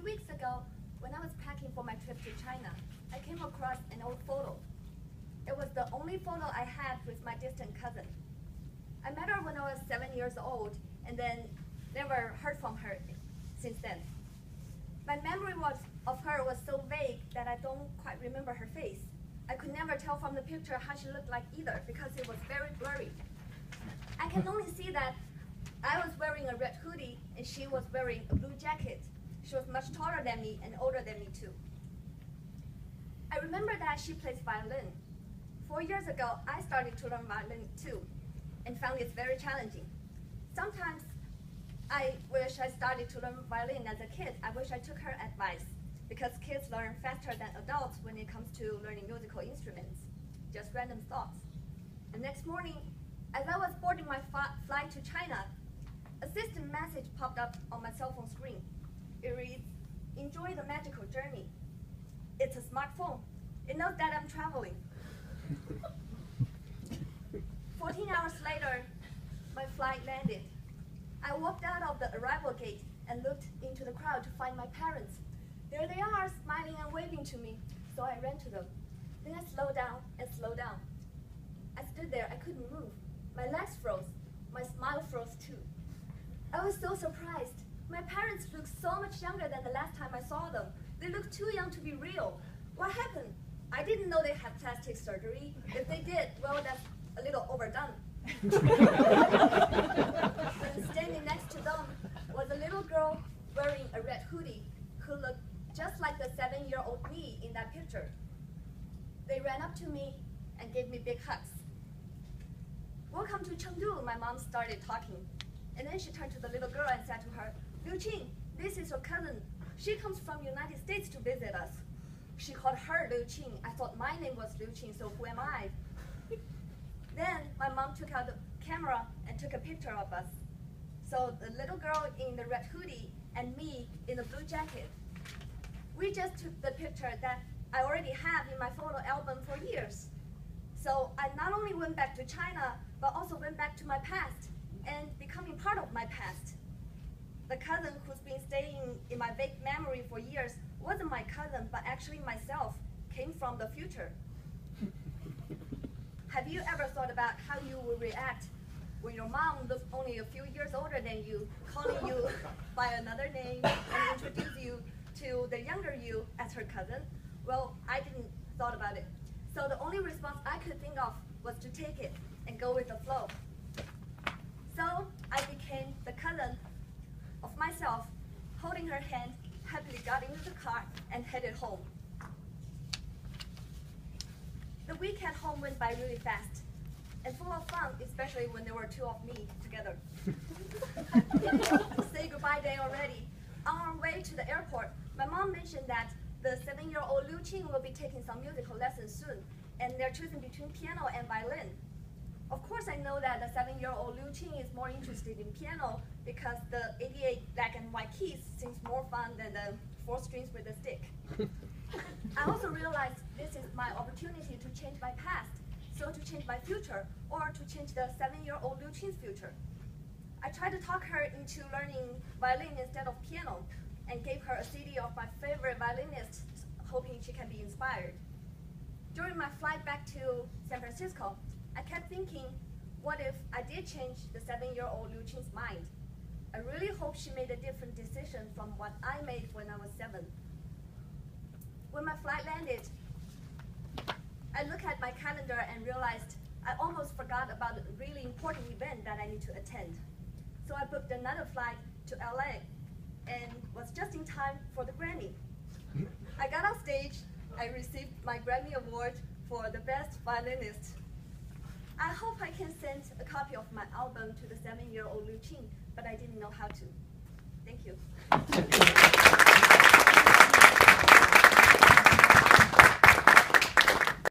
few weeks ago, when I was packing for my trip to China, I came across an old photo. It was the only photo I had with my distant cousin. I met her when I was 7 years old, and then never heard from her since then. My memory of her was so vague that I don't quite remember her face. I could never tell from the picture how she looked like either, because it was very blurry. I can only see that I was wearing a red hoodie and she was wearing a blue jacket. She was much taller than me and older than me too. I remember that she plays violin. 4 years ago, I started to learn violin too, and found it very challenging. Sometimes I wish I started to learn violin as a kid. I wish I took her advice, because kids learn faster than adults when it comes to learning musical instruments. Just random thoughts. The next morning, as I was boarding my flight to China, a system message popped up on my cell phone screen. It reads, "Enjoy the magical journey." It's a smartphone. It knows that I'm traveling. 14 hours later, my flight landed. I walked out of the arrival gate and looked into the crowd to find my parents. There they are, smiling and waving to me, so I ran to them. Then I slowed down and slowed down. I stood there, I couldn't move. My legs froze. My smile froze too. I was so surprised. My parents looked so much younger than the last time I saw them. They looked too young to be real. What happened? I didn't know they had plastic surgery. If they did, well, that's a little overdone. And standing next to them was a little girl wearing a red hoodie who looked just like the 7-year-old me in that picture. They ran up to me and gave me big hugs. "Welcome to Chengdu," my mom started talking. And then she turned to the little girl and said to her, "Liuqing, this is your cousin. She comes from United States to visit us." She called her Liuqing. I thought my name was Liuqing, so who am I? Then my mom took out the camera and took a picture of us. So the little girl in the red hoodie and me in the blue jacket. We just took the picture that I already have in my photo album for years. So I not only went back to China, but also went back to my past and becoming part of my past. The cousin who's been staying in my vague memory for years wasn't my cousin, but actually myself, came from the future. Have you ever thought about how you would react when your mom looks only a few years older than you, calling you by another name and introduce you to the younger you as her cousin? Well, I didn't thought about it. So the only response I could think of was to take it and go with the flow. So I became the cousin of myself, holding her hand, happily got into the car and headed home. The week at home went by really fast and full of fun, especially when there were two of me together. Say goodbye day already. On our way to the airport, my mom mentioned that the 7-year-old Liuqing will be taking some musical lessons soon, and they're choosing between piano and violin. Of course, I know that the 7-year-old Liuqing is more interested in piano because the 88 black and white keys seems more fun than the 4 strings with a stick. I also realized this is my opportunity to change my past, so to change my future, or to change the 7-year-old Liuqing's future. I tried to talk her into learning violin instead of piano, and gave her a CD of my favorite violinists, hoping she can be inspired. During my flight back to San Francisco, I kept thinking, what if I did change the 7-year-old Liuqing's mind? I really hope she made a different decision from what I made when I was 7. When my flight landed, I looked at my calendar and realized I almost forgot about a really important event that I need to attend. So I booked another flight to LA and was just in time for the Grammy. I got on stage, I received my Grammy Award for the best violinist. I hope I can send a copy of my album to the 7-year-old Liuqing, but I didn't know how to. Thank you.